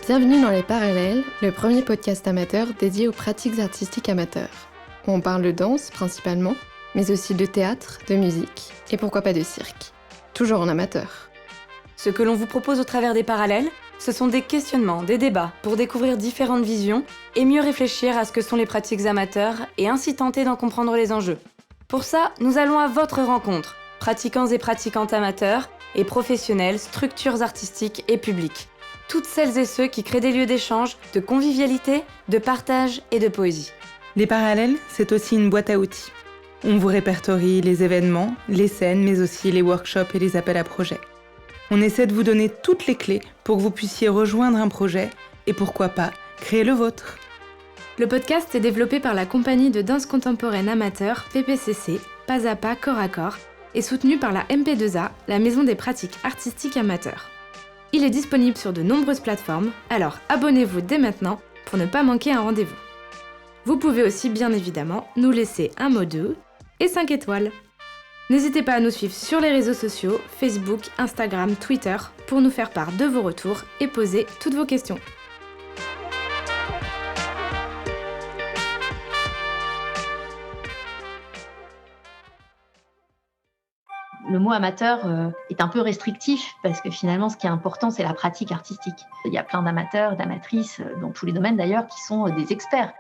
Bienvenue dans Les Parallèles, le premier podcast amateur dédié aux pratiques artistiques amateurs, où on parle de danse principalement, mais aussi de théâtre, de musique et pourquoi pas de cirque, toujours en amateur. Ce que l'on vous propose au travers des parallèles, ce sont des questionnements, des débats pour découvrir différentes visions et mieux réfléchir à ce que sont les pratiques amateurs et ainsi tenter d'en comprendre les enjeux. Pour ça, nous allons à votre rencontre, pratiquants et pratiquantes amateurs et professionnels, structures artistiques et publiques. Toutes celles et ceux qui créent des lieux d'échange, de convivialité, de partage et de poésie. Les parallèles, c'est aussi une boîte à outils. On vous répertorie les événements, les scènes, mais aussi les workshops et les appels à projets. On essaie de vous donner toutes les clés pour que vous puissiez rejoindre un projet et pourquoi pas créer le vôtre. Le podcast est développé par la compagnie de danse contemporaine amateur PPCC, Pas à Pas Corps à Corps, et soutenu par la MP2A, la maison des pratiques artistiques amateurs. Il est disponible sur de nombreuses plateformes, alors abonnez-vous dès maintenant pour ne pas manquer un rendez-vous. Vous pouvez aussi bien évidemment nous laisser un mot doux et 5 étoiles. N'hésitez pas à nous suivre sur les réseaux sociaux, Facebook, Instagram, Twitter, pour nous faire part de vos retours et poser toutes vos questions. Le mot amateur est un peu restrictif parce que finalement, ce qui est important, c'est la pratique artistique. Il y a plein d'amateurs, d'amatrices, dans tous les domaines d'ailleurs, qui sont des experts.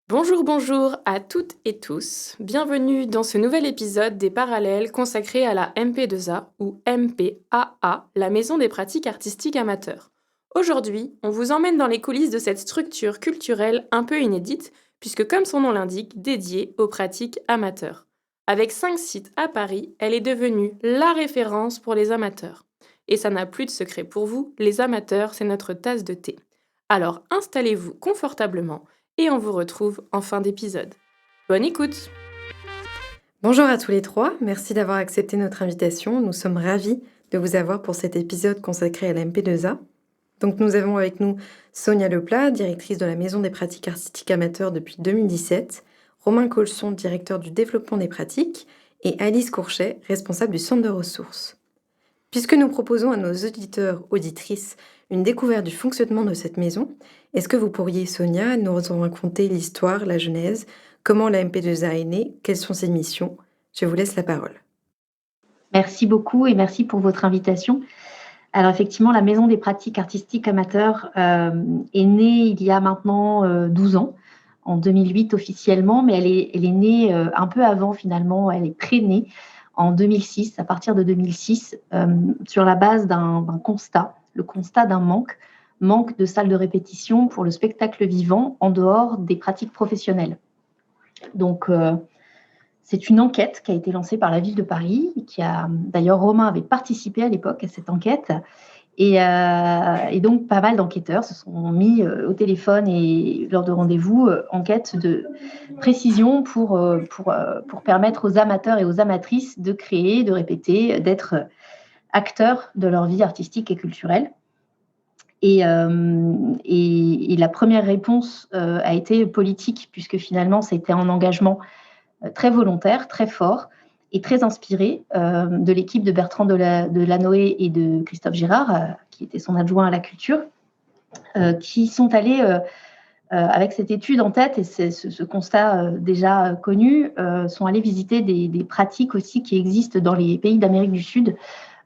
Bonjour à toutes et tous. Bienvenue dans ce nouvel épisode des Parallèles consacré à la MP2A ou MPAA, la Maison des pratiques artistiques amateurs. Aujourd'hui, on vous emmène dans les coulisses de cette structure culturelle un peu inédite, puisque comme son nom l'indique, dédiée aux pratiques amateurs. Avec 5 sites à Paris, elle est devenue la référence pour les amateurs. Et ça n'a plus de secret pour vous, les amateurs, c'est notre tasse de thé. Alors installez-vous confortablement et on vous retrouve en fin d'épisode. Bonne écoute! Bonjour à tous les trois, merci d'avoir accepté notre invitation. Nous sommes ravis de vous avoir pour cet épisode consacré à la MP2A. Donc nous avons avec nous Sonia Leplat, directrice de la Maison des pratiques artistiques amateurs depuis 2017, Romain Colson, directeur du développement des pratiques, et Alice Courchet, responsable du centre de ressources. Puisque nous proposons à nos auditeurs, auditrices, une découverte du fonctionnement de cette maison, est-ce que vous pourriez, Sonia, nous raconter l'histoire, la genèse, comment la MP2A est née, quelles sont ses missions? Je vous laisse la parole. Merci beaucoup et merci pour votre invitation. Alors effectivement, la Maison des pratiques artistiques amateurs est née il y a maintenant 12 ans, en 2008 officiellement, mais elle est née un peu avant finalement, elle est pré-née en 2006, à partir de 2006, sur la base d'un constat, le constat d'un manque de salles de répétition pour le spectacle vivant en dehors des pratiques professionnelles. Donc, c'est une enquête qui a été lancée par la ville de Paris, d'ailleurs Romain avait participé à l'époque à cette enquête, et donc pas mal d'enquêteurs se sont mis au téléphone et lors de rendez-vous en quête de précision pour permettre aux amateurs et aux amatrices de créer, de répéter, d'être acteurs de leur vie artistique et culturelle. Et la première réponse a été politique, puisque finalement, c'était un engagement très volontaire, très fort et très inspiré de l'équipe de Bertrand Delanoë et de Christophe Girard, qui était son adjoint à la culture, qui sont allés, avec cette étude en tête et ce constat déjà connu, sont allés visiter des pratiques aussi qui existent dans les pays d'Amérique du Sud,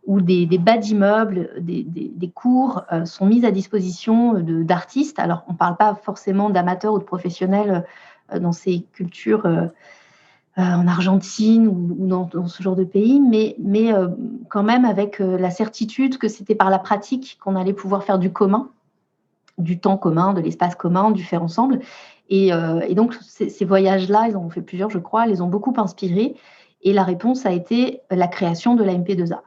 où des bas d'immeubles, des cours sont mis à disposition d'artistes. Alors, on ne parle pas forcément d'amateurs ou de professionnels dans ces cultures en Argentine ou dans ce genre de pays, mais quand même avec la certitude que c'était par la pratique qu'on allait pouvoir faire du commun, du temps commun, de l'espace commun, du faire ensemble. Et donc, ces voyages-là, ils en ont fait plusieurs, je crois, les ont beaucoup inspirés. Et la réponse a été la création de la MP2A.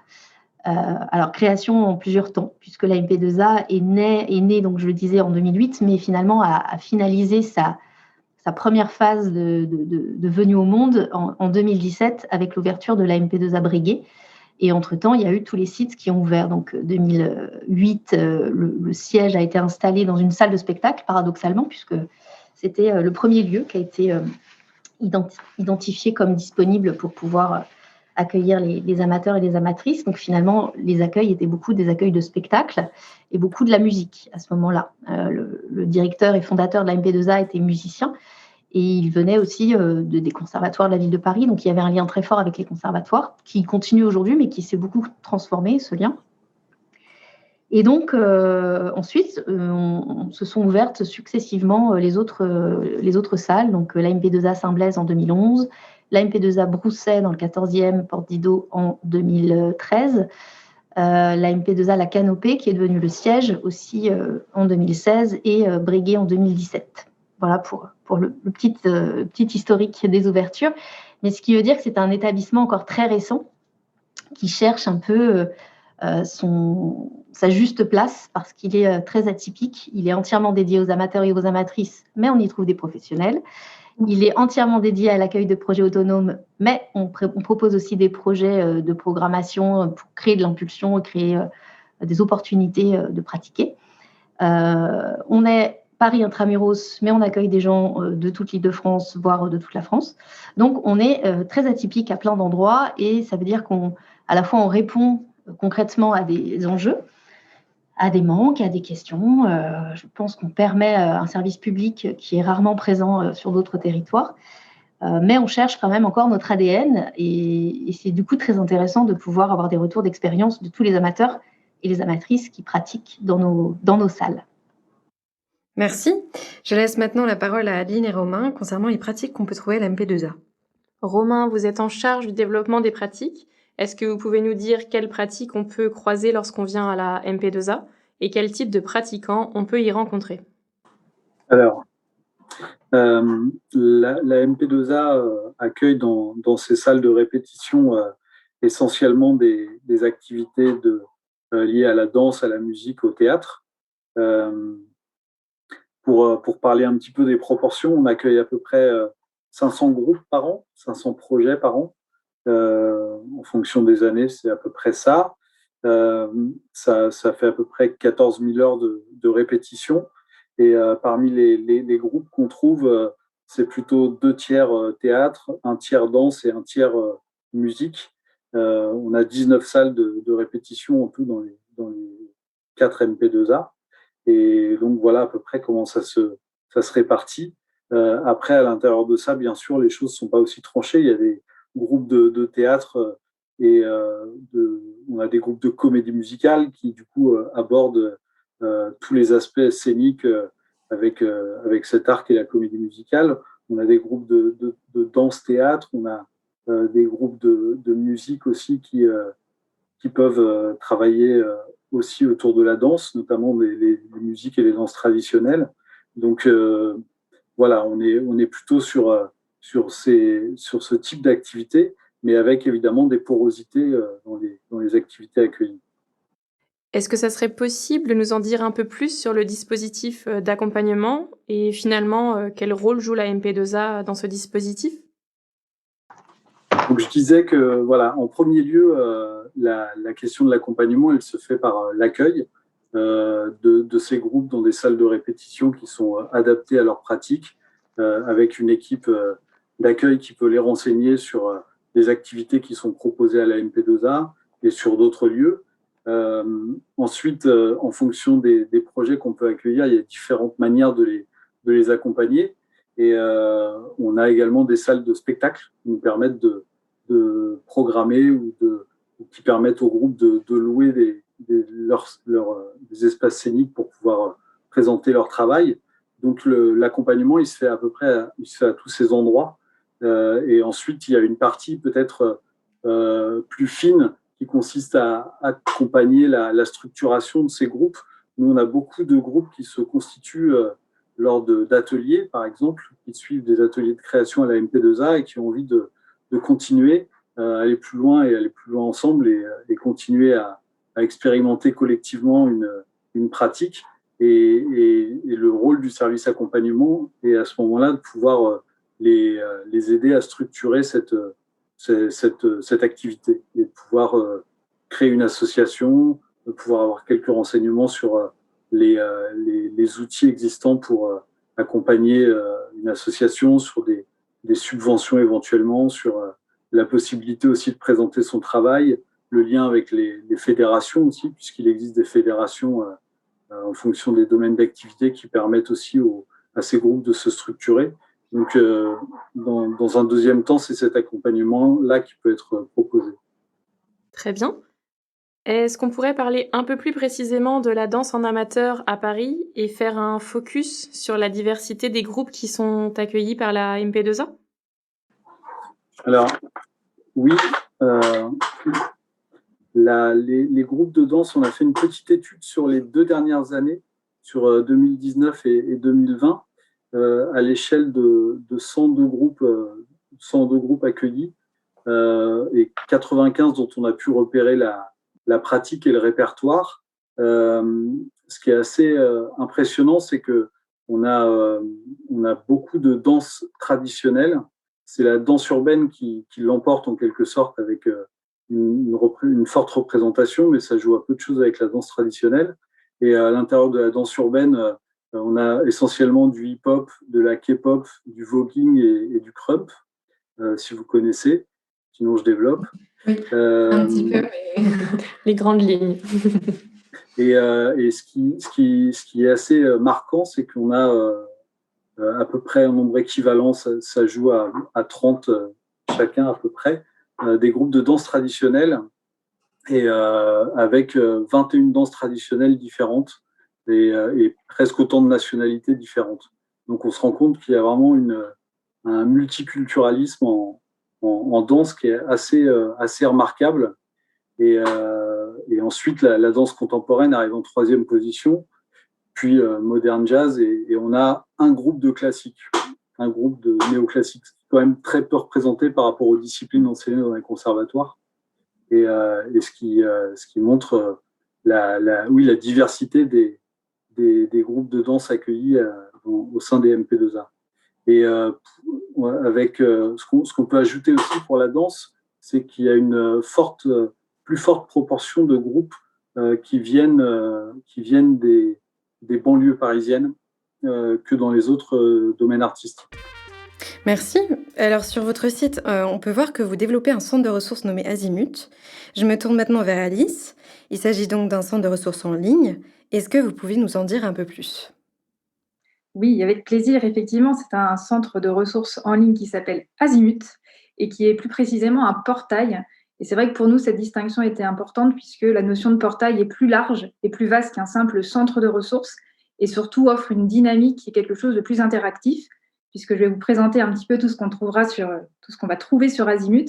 Alors, création en plusieurs temps, puisque la MP2A est née, donc je le disais, en 2008, mais finalement a finalisé sa première phase de venue au monde en 2017 avec l'ouverture de la MP2A Breguet. Et entre-temps, il y a eu tous les sites qui ont ouvert. Donc, 2008, le siège a été installé dans une salle de spectacle, paradoxalement, puisque c'était le premier lieu qui a été identifié comme disponible pour pouvoir accueillir les amateurs et les amatrices. Donc finalement, les accueils étaient beaucoup des accueils de spectacles et beaucoup de la musique à ce moment-là. Le directeur et fondateur de la MP2A était musicien et il venait aussi des conservatoires de la ville de Paris. Donc il y avait un lien très fort avec les conservatoires qui continue aujourd'hui, mais qui s'est beaucoup transformé, ce lien. Et donc, ensuite, se sont ouvertes successivement les autres salles. Donc, la MP2A Saint-Blaise en 2011, la MP2A Brousset dans le 14e, Porte Didot en 2013, la MP2A La Canopée qui est devenue le siège aussi en 2016 et Breguet en 2017. Voilà pour le petit historique des ouvertures. Mais ce qui veut dire que c'est un établissement encore très récent qui cherche un peu sa juste place parce qu'il est très atypique. Il est entièrement dédié aux amateurs et aux amatrices, mais on y trouve des professionnels. Il est entièrement dédié à l'accueil de projets autonomes, mais on propose aussi des projets de programmation pour créer de l'impulsion et créer des opportunités de pratiquer. On est Paris intramuros, mais on accueille des gens de toute l'Île-de-France, voire de toute la France. Donc, on est très atypique à plein d'endroits et ça veut dire qu'à la fois, on répond concrètement à des enjeux, à des manques, à des questions. Je pense qu'on permet un service public qui est rarement présent sur d'autres territoires, mais on cherche quand même encore notre ADN et c'est du coup très intéressant de pouvoir avoir des retours d'expérience de tous les amateurs et les amatrices qui pratiquent dans nos salles. Merci. Je laisse maintenant la parole à Aline et Romain concernant les pratiques qu'on peut trouver à la MP2A. Romain, vous êtes en charge du développement des pratiques. Est-ce que vous pouvez nous dire quelles pratiques on peut croiser lorsqu'on vient à la MP2A et quel type de pratiquants on peut y rencontrer? Alors, la MP2A accueille dans ses salles de répétition essentiellement des activités liées à la danse, à la musique, au théâtre. Pour parler un petit peu des proportions, on accueille à peu près 500 groupes par an, 500 projets par an. En fonction des années, c'est à peu près ça. Ça fait à peu près 14 000 heures de répétition. Et parmi les groupes qu'on trouve, c'est plutôt 2 tiers théâtre, 1 tiers danse et 1 tiers musique. On a 19 salles de répétition en tout dans les 4 MP2A. Et donc voilà à peu près comment ça se répartit. Après, à l'intérieur de ça, bien sûr, les choses ne sont pas aussi tranchées. Il y a des groupes de théâtre et on a des groupes de comédie musicale qui, du coup, abordent tous les aspects scéniques avec cet art qu'est la comédie musicale. On a des groupes de danse-théâtre, on a des groupes de musique aussi qui peuvent travailler aussi autour de la danse, notamment les musiques et les danses traditionnelles. Donc, voilà, on est plutôt sur ce type d'activité, mais avec évidemment des porosités dans les activités accueillies. Est-ce que ça serait possible de nous en dire un peu plus sur le dispositif d'accompagnement et finalement quel rôle joue la MP2A dans ce dispositif? Donc je disais que voilà, en premier lieu, la question de l'accompagnement, elle se fait par l'accueil de ces groupes dans des salles de répétition qui sont adaptées à leur pratique, avec une équipe d'accueil qui peut les renseigner sur les activités qui sont proposées à la MP2A et sur d'autres lieux. Ensuite, en fonction des projets qu'on peut accueillir, il y a différentes manières de les accompagner. Et on a également des salles de spectacle qui nous permettent de programmer ou qui permettent au groupe de louer des espaces scéniques pour pouvoir présenter leur travail. Donc l'accompagnement, il se fait à tous ces endroits. Et ensuite, il y a une partie peut-être plus fine qui consiste à accompagner la structuration de ces groupes. Nous, on a beaucoup de groupes qui se constituent lors d'ateliers, par exemple, qui suivent des ateliers de création à la MP2A et qui ont envie de continuer à aller plus loin et aller plus loin ensemble et continuer à expérimenter collectivement une pratique. Et le rôle du service accompagnement est à ce moment-là de pouvoir les aider à structurer cette activité et de pouvoir créer une association, de pouvoir avoir quelques renseignements sur les outils existants pour accompagner une association, sur des subventions éventuellement, sur la possibilité aussi de présenter son travail, le lien avec les fédérations aussi, puisqu'il existe des fédérations en fonction des domaines d'activité qui permettent aussi à ces groupes de se structurer. Donc, dans un deuxième temps, c'est cet accompagnement-là qui peut être proposé. Très bien. Est-ce qu'on pourrait parler un peu plus précisément de la danse en amateur à Paris et faire un focus sur la diversité des groupes qui sont accueillis par la MP2A ? Alors, oui, les groupes de danse, on a fait une petite étude sur les 2 dernières années, sur 2019 et 2020, à l'échelle de 102 groupes accueillis, et 95 dont on a pu repérer la pratique et le répertoire. Ce qui est assez impressionnant, c'est qu'on a beaucoup de danses traditionnelles. C'est la danse urbaine qui l'emporte en quelque sorte avec une forte représentation, mais ça joue à peu de choses avec la danse traditionnelle. Et à l'intérieur de la danse urbaine, on a essentiellement du hip-hop, de la K-pop, du voguing et du crump, si vous connaissez. Sinon, je développe. Oui, un petit peu, mais... Les grandes lignes. Et ce qui est assez marquant, c'est qu'on a à peu près un nombre équivalent, ça joue à 30 chacun à peu près, des groupes de danse traditionnelle, et avec 21 danses traditionnelles différentes et presque autant de nationalités différentes. Donc on se rend compte qu'il y a vraiment un multiculturalisme en danse qui est assez remarquable. Et ensuite, la danse contemporaine arrive en 3e position, puis modern jazz, et on a un groupe de classiques, un groupe de néoclassiques, quand même très peu représenté par rapport aux disciplines enseignées dans les conservatoires, et ce qui montre la diversité des groupes de danse accueillis au sein des MP2A. Et avec ce qu'on peut ajouter aussi pour la danse, c'est qu'il y a une plus forte proportion de groupes qui viennent des banlieues parisiennes que dans les autres domaines artistiques. Merci. Alors sur votre site, on peut voir que vous développez un centre de ressources nommé Azimut. Je me tourne maintenant vers Alice. Il s'agit donc d'un centre de ressources en ligne. Est-ce que vous pouvez nous en dire un peu plus ? Oui, avec plaisir. Effectivement, c'est un centre de ressources en ligne qui s'appelle Azimut et qui est plus précisément un portail. Et c'est vrai que pour nous, cette distinction était importante puisque la notion de portail est plus large et plus vaste qu'un simple centre de ressources et surtout offre une dynamique et quelque chose de plus interactif, puisque je vais vous présenter un petit peu tout ce qu'on va trouver sur Azimut.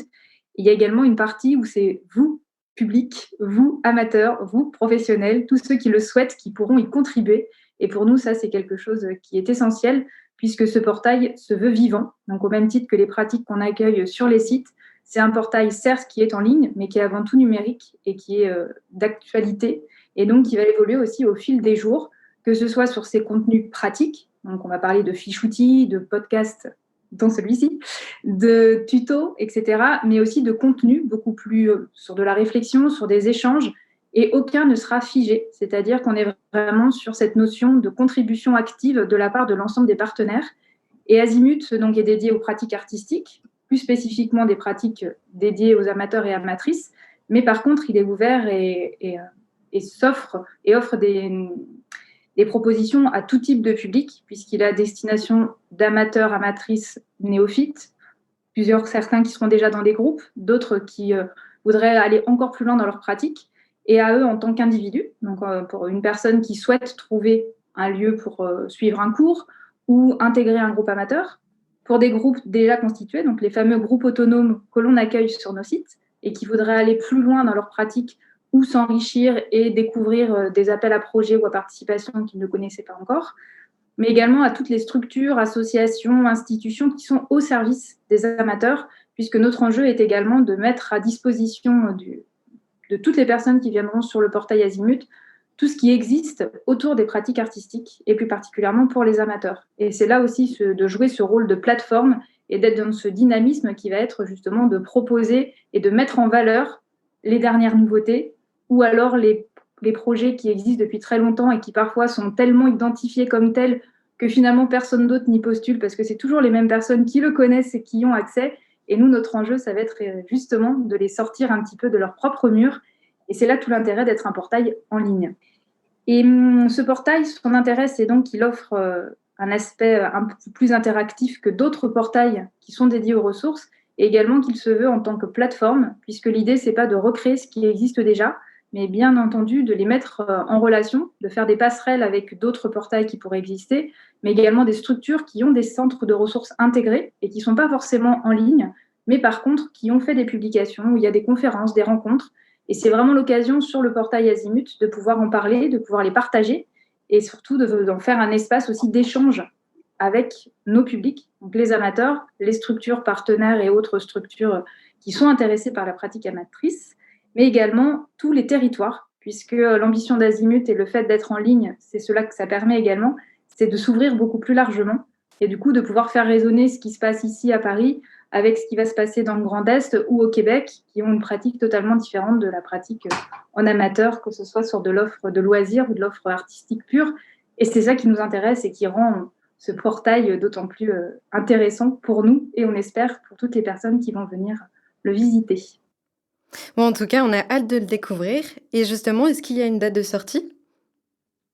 Il y a également une partie où c'est vous, public, vous, amateurs, vous, professionnels, tous ceux qui le souhaitent, qui pourront y contribuer. Et pour nous, ça, c'est quelque chose qui est essentiel, puisque ce portail se veut vivant. Donc, au même titre que les pratiques qu'on accueille sur les sites, c'est un portail, certes, qui est en ligne, mais qui est avant tout numérique et qui est d'actualité, et donc qui va évoluer aussi au fil des jours, que ce soit sur ses contenus pratiques. Donc, on va parler de fiches outils, de podcasts, dont celui-ci, de tutos, etc., mais aussi de contenus beaucoup plus sur de la réflexion, sur des échanges, et aucun ne sera figé. C'est-à-dire qu'on est vraiment sur cette notion de contribution active de la part de l'ensemble des partenaires. Et Azimut donc, est dédié aux pratiques artistiques, plus spécifiquement des pratiques dédiées aux amateurs et amatrices, mais par contre, il est ouvert et offre des propositions à tout type de public, puisqu'il a destination d'amateurs, amatrices, néophytes, certains qui seront déjà dans des groupes, d'autres qui voudraient aller encore plus loin dans leur pratique, et à eux en tant qu'individus. Donc, pour une personne qui souhaite trouver un lieu pour suivre un cours ou intégrer un groupe amateur, pour des groupes déjà constitués, donc les fameux groupes autonomes que l'on accueille sur nos sites et qui voudraient aller plus loin dans leur pratique ou s'enrichir et découvrir des appels à projets ou à participation qu'ils ne connaissaient pas encore, mais également à toutes les structures, associations, institutions qui sont au service des amateurs, puisque notre enjeu est également de mettre à disposition de toutes les personnes qui viendront sur le portail Azimut tout ce qui existe autour des pratiques artistiques, et plus particulièrement pour les amateurs. Et c'est là aussi de jouer ce rôle de plateforme et d'être dans ce dynamisme qui va être justement de proposer et de mettre en valeur les dernières nouveautés, ou alors les projets qui existent depuis très longtemps et qui parfois sont tellement identifiés comme tels que finalement personne d'autre n'y postule, parce que c'est toujours les mêmes personnes qui le connaissent et qui y ont accès. Et nous, notre enjeu, ça va être justement de les sortir un petit peu de leur propre mur. Et c'est là tout l'intérêt d'être un portail en ligne. Et ce portail, son intérêt, c'est donc qu'il offre un aspect un peu plus interactif que d'autres portails qui sont dédiés aux ressources, et également qu'il se veut en tant que plateforme, puisque l'idée, c'est pas de recréer ce qui existe déjà, mais bien entendu de les mettre en relation, de faire des passerelles avec d'autres portails qui pourraient exister, mais également des structures qui ont des centres de ressources intégrés et qui ne sont pas forcément en ligne, mais par contre qui ont fait des publications où il y a des conférences, des rencontres. Et c'est vraiment l'occasion sur le portail Azimut de pouvoir en parler, de pouvoir les partager et surtout d'en faire un espace aussi d'échange avec nos publics, donc les amateurs, les structures partenaires et autres structures qui sont intéressées par la pratique amatrice, mais également tous les territoires, puisque l'ambition d'Azimut et le fait d'être en ligne, c'est cela que ça permet également, c'est de s'ouvrir beaucoup plus largement et du coup de pouvoir faire résonner ce qui se passe ici à Paris avec ce qui va se passer dans le Grand Est ou au Québec, qui ont une pratique totalement différente de la pratique en amateur, que ce soit sur de l'offre de loisirs ou de l'offre artistique pure. Et c'est ça qui nous intéresse et qui rend ce portail d'autant plus intéressant pour nous et on espère pour toutes les personnes qui vont venir le visiter. Bon, en tout cas, on a hâte de le découvrir. Et justement, est-ce qu'il y a une date de sortie?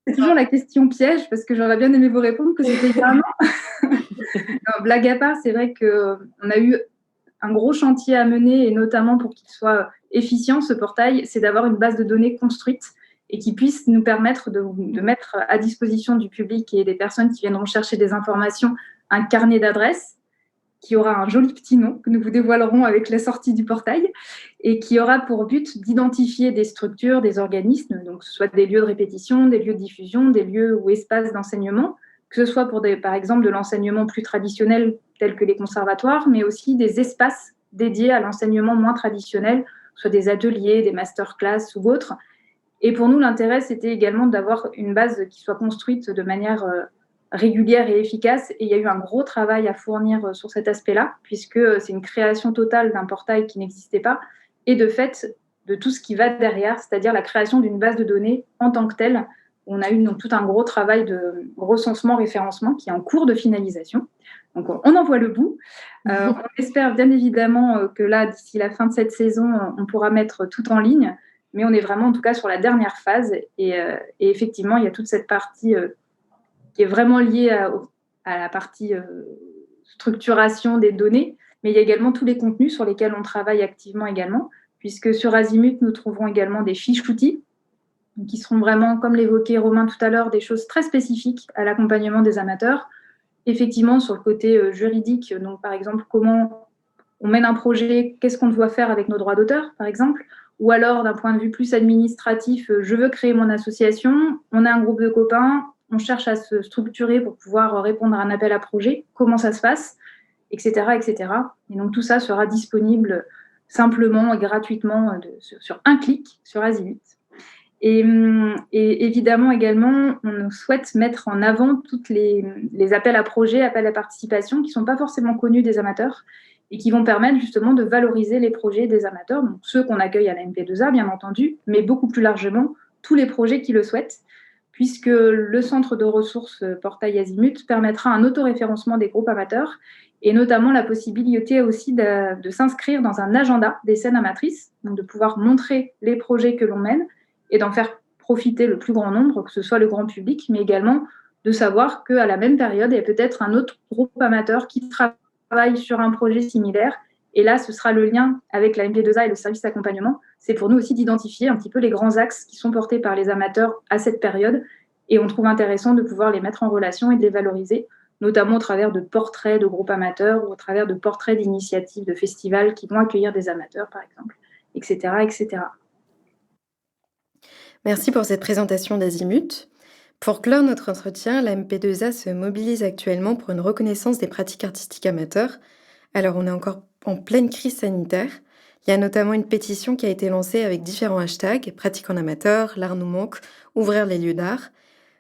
C'est toujours la question piège, parce que j'aurais bien aimé vous répondre que c'était il y a un an. Non, blague à part, c'est vrai qu'on a eu un gros chantier à mener, et notamment pour qu'il soit efficient, ce portail, c'est d'avoir une base de données construite et qui puisse nous permettre de mettre à disposition du public et des personnes qui viendront chercher des informations un carnet d'adresses qui aura un joli petit nom que nous vous dévoilerons avec la sortie du portail et qui aura pour but d'identifier des structures, des organismes, donc que ce soit des lieux de répétition, des lieux de diffusion, des lieux ou espaces d'enseignement, que ce soit pour par exemple de l'enseignement plus traditionnel tel que les conservatoires, mais aussi des espaces dédiés à l'enseignement moins traditionnel, soit des ateliers, des masterclass ou autres. Et pour nous, l'intérêt, c'était également d'avoir une base qui soit construite de manière régulière et efficace. Et il y a eu un gros travail à fournir sur cet aspect-là, puisque c'est une création totale d'un portail qui n'existait pas, et de fait, de tout ce qui va derrière, c'est-à-dire la création d'une base de données en tant que telle. On a eu donc tout un gros travail de recensement, référencement qui est en cours de finalisation. Donc, on en voit le bout. On espère bien évidemment que là, d'ici la fin de cette saison, on pourra mettre tout en ligne. Mais on est vraiment, en tout cas, sur la dernière phase. Et effectivement, il y a toute cette partie qui est vraiment liée à la partie structuration des données. Mais il y a également tous les contenus sur lesquels on travaille activement également, puisque sur Azimut, nous trouverons également des fiches outils qui seront vraiment, comme l'évoquait Romain tout à l'heure, des choses très spécifiques à l'accompagnement des amateurs. Effectivement, sur le côté juridique, donc par exemple, comment on mène un projet, qu'est-ce qu'on doit faire avec nos droits d'auteur, par exemple, ou alors d'un point de vue plus administratif, je veux créer mon association, on a un groupe de copains, on cherche à se structurer pour pouvoir répondre à un appel à projet, comment ça se passe, etc., etc. Et donc tout ça sera disponible simplement et gratuitement sur un clic sur Azimut. Et évidemment également, on souhaite mettre en avant toutes les appels à projets, appels à participation qui ne sont pas forcément connus des amateurs et qui vont permettre justement de valoriser les projets des amateurs, donc ceux qu'on accueille à la MP2A bien entendu, mais beaucoup plus largement tous les projets qui le souhaitent, puisque le centre de ressources Portail Azimut permettra un autoréférencement des groupes amateurs et notamment la possibilité aussi de s'inscrire dans un agenda des scènes amatrices, donc de pouvoir montrer les projets que l'on mène et d'en faire profiter le plus grand nombre, que ce soit le grand public, mais également de savoir qu'à la même période, il y a peut-être un autre groupe amateur qui travaille sur un projet similaire. Et là, ce sera le lien avec la MP2A et le service d'accompagnement. C'est pour nous aussi d'identifier un petit peu les grands axes qui sont portés par les amateurs à cette période. Et on trouve intéressant de pouvoir les mettre en relation et de les valoriser, notamment au travers de portraits de groupes amateurs ou au travers de portraits d'initiatives, de festivals qui vont accueillir des amateurs, par exemple, etc., etc. Merci pour cette présentation d'Azimut. Pour clore notre entretien, la MP2A se mobilise actuellement pour une reconnaissance des pratiques artistiques amateurs. Alors on est encore en pleine crise sanitaire. Il y a notamment une pétition qui a été lancée avec différents hashtags, pratiques en amateur, l'art nous manque, ouvrir les lieux d'art.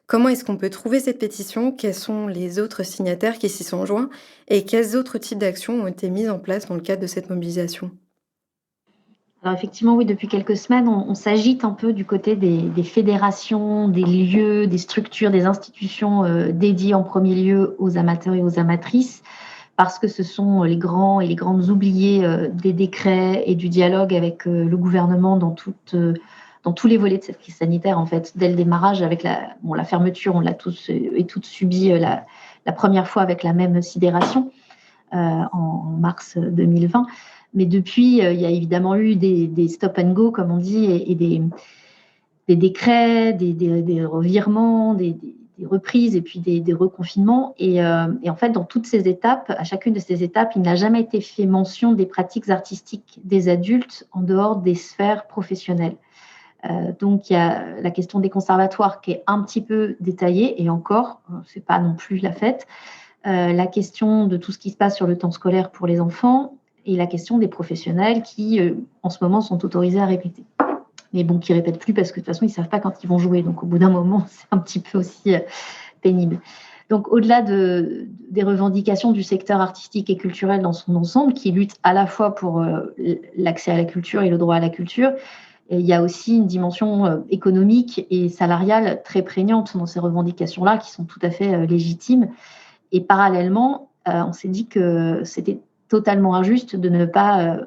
Comment est-ce qu'on peut trouver cette pétition? Quels sont les autres signataires qui s'y sont joints? Et quels autres types d'actions ont été mises en place dans le cadre de cette mobilisation? Alors effectivement, oui, depuis quelques semaines, on s'agite un peu du côté des fédérations, des lieux, des structures, des institutions dédiées en premier lieu aux amateurs et aux amatrices, parce que ce sont les grands et les grandes oubliées des décrets et du dialogue avec le gouvernement dans tous les volets de cette crise sanitaire, en fait, dès le démarrage, avec la fermeture, on l'a tous et toutes subi la première fois avec la même sidération en mars 2020. Mais depuis, il y a évidemment eu des stop and go, comme on dit, et des décrets, des revirements, des reprises et puis des reconfinements. Et en fait, dans toutes ces étapes, à chacune de ces étapes, il n'a jamais été fait mention des pratiques artistiques des adultes en dehors des sphères professionnelles. Donc, il y a la question des conservatoires qui est un petit peu détaillée, et encore, c'est pas non plus la fête. La question de tout ce qui se passe sur le temps scolaire pour les enfants, et la question des professionnels qui, en ce moment, sont autorisés à répéter. Mais bon, qui ne répètent plus parce que de toute façon, ils ne savent pas quand ils vont jouer. Donc, au bout d'un moment, c'est un petit peu aussi pénible. Donc, au-delà des revendications du secteur artistique et culturel dans son ensemble, qui lutte à la fois pour l'accès à la culture et le droit à la culture, il y a aussi une dimension économique et salariale très prégnante dans ces revendications-là, qui sont tout à fait légitimes. Et parallèlement, on s'est dit que c'était totalement injuste de ne pas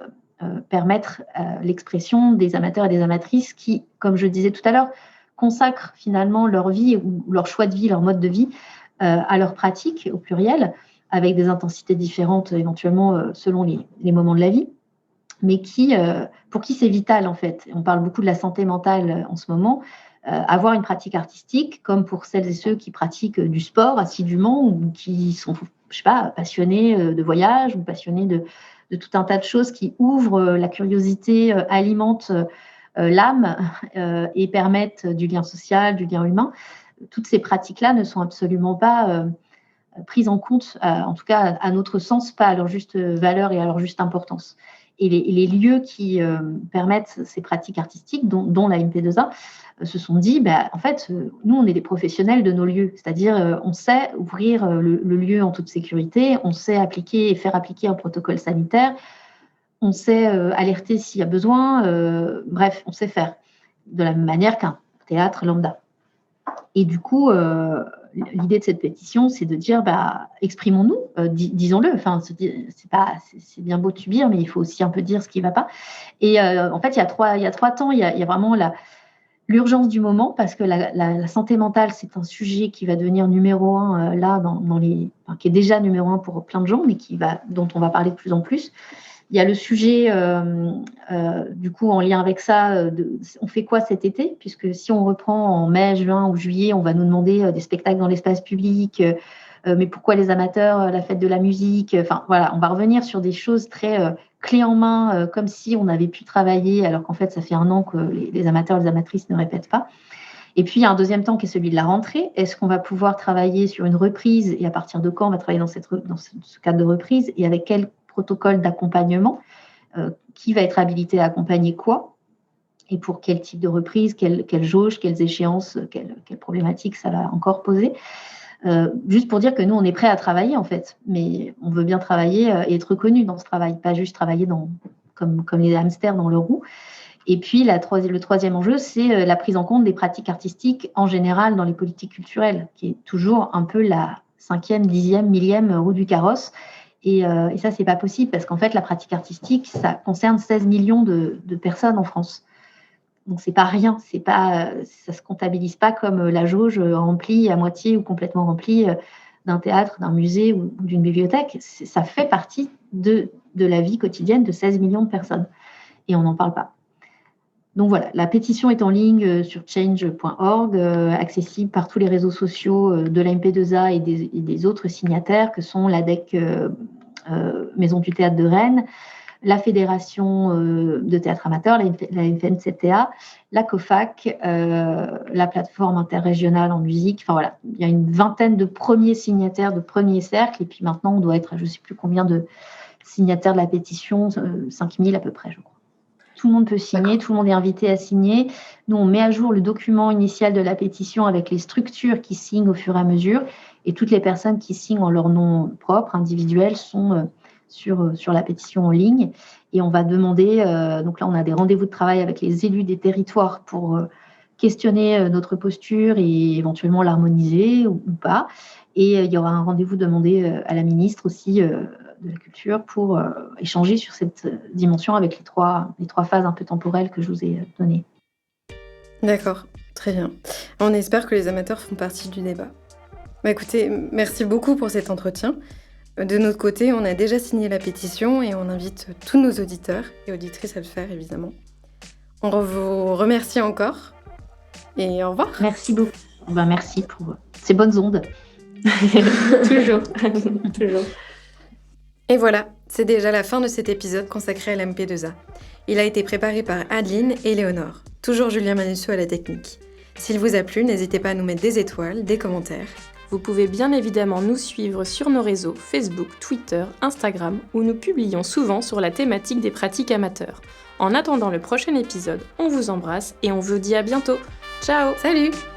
permettre l'expression des amateurs et des amatrices qui, comme je disais tout à l'heure, consacrent finalement leur vie ou leur choix de vie, leur mode de vie à leur pratique au pluriel, avec des intensités différentes éventuellement selon les moments de la vie, mais pour qui c'est vital en fait. On parle beaucoup de la santé mentale en ce moment. Avoir une pratique artistique, comme pour celles et ceux qui pratiquent du sport assidûment ou qui sont, je sais pas, passionnés de voyage ou passionnés de tout un tas de choses qui ouvrent la curiosité, alimentent l'âme et permettent du lien social, du lien humain. Toutes ces pratiques-là ne sont absolument pas prises en compte, en tout cas à notre sens, pas à leur juste valeur et à leur juste importance. Et les lieux qui permettent ces pratiques artistiques, dont la MP2A, se sont dit, en fait, nous, on est des professionnels de nos lieux. C'est-à-dire, on sait ouvrir le lieu en toute sécurité, on sait appliquer et faire appliquer un protocole sanitaire, on sait alerter s'il y a besoin, bref, on sait faire de la même manière qu'un théâtre lambda. Et du coup, l'idée de cette pétition, c'est de dire, exprimons-nous, disons-le. Enfin, c'est bien beau de subir, mais il faut aussi un peu dire ce qui ne va pas. Et en fait, il y a trois temps. Il y a vraiment l'urgence du moment, parce que la santé mentale, c'est un sujet qui va devenir numéro un là, qui est déjà numéro un pour plein de gens, mais dont on va parler de plus en plus. Il y a le sujet, du coup, en lien avec ça, on fait quoi cet été? Puisque si on reprend en mai, juin ou juillet, on va nous demander des spectacles dans l'espace public, mais pourquoi les amateurs, la fête de la musique? Enfin, voilà, on va revenir sur des choses très clés en main, comme si on avait pu travailler, alors qu'en fait, ça fait 1 an que les amateurs et les amatrices ne répètent pas. Et puis, il y a un deuxième temps qui est celui de la rentrée. Est-ce qu'on va pouvoir travailler sur une reprise? Et à partir de quand on va travailler dans ce cadre de reprise? Et avec quel protocole d'accompagnement, qui va être habilité à accompagner quoi, et pour quel type de reprise, quelle jauge, quelles échéances, quelles problématiques ça va encore poser. Juste pour dire que nous, on est prêts à travailler, en fait, mais on veut bien travailler et être reconnu dans ce travail, pas juste travailler comme les hamsters dans le roue. Et puis, le troisième enjeu, c'est la prise en compte des pratiques artistiques en général dans les politiques culturelles, qui est toujours un peu la 5e, 10e, 1000e roue du carrosse. Et ça, c'est pas possible, parce qu'en fait, la pratique artistique, ça concerne 16 millions de personnes en France. Donc, c'est pas rien. Ça se comptabilise pas comme la jauge remplie à moitié ou complètement remplie d'un théâtre, d'un musée ou d'une bibliothèque. Ça fait partie de la vie quotidienne de 16 millions de personnes. Et on n'en parle pas. Donc voilà, la pétition est en ligne sur change.org, accessible par tous les réseaux sociaux de la MP2A et des autres signataires que sont l'ADEC Maison du Théâtre de Rennes, la Fédération de Théâtre Amateur, la FNCTA, la COFAC, la plateforme interrégionale en musique. Enfin voilà, il y a une vingtaine de premiers signataires, de premiers cercles, et puis maintenant on doit être à je ne sais plus combien de signataires de la pétition, 5000 à peu près, je crois. Tout le monde peut signer, tout le monde est invité à signer. Nous, on met à jour le document initial de la pétition avec les structures qui signent au fur et à mesure. Et toutes les personnes qui signent en leur nom propre, individuel, sont sur la pétition en ligne. Et on va demander, donc là, on a des rendez-vous de travail avec les élus des territoires pour questionner notre posture et éventuellement l'harmoniser ou pas. Et il y aura un rendez-vous demandé à la ministre aussi la culture pour échanger sur cette dimension avec les trois phases un peu temporelles que je vous ai données. D'accord, très bien. On espère que les amateurs font partie du débat. Écoutez, merci beaucoup pour cet entretien. De notre côté, on a déjà signé la pétition et on invite tous nos auditeurs et auditrices à le faire, évidemment. On vous remercie encore et au revoir. Merci beaucoup. Merci pour ces bonnes ondes. Toujours. Toujours. Et voilà, c'est déjà la fin de cet épisode consacré à l'MP2A. Il a été préparé par Adeline et Léonore, toujours Julien Manusso à la technique. S'il vous a plu, n'hésitez pas à nous mettre des étoiles, des commentaires. Vous pouvez bien évidemment nous suivre sur nos réseaux Facebook, Twitter, Instagram, où nous publions souvent sur la thématique des pratiques amateurs. En attendant le prochain épisode, on vous embrasse et on vous dit à bientôt. Ciao! Salut!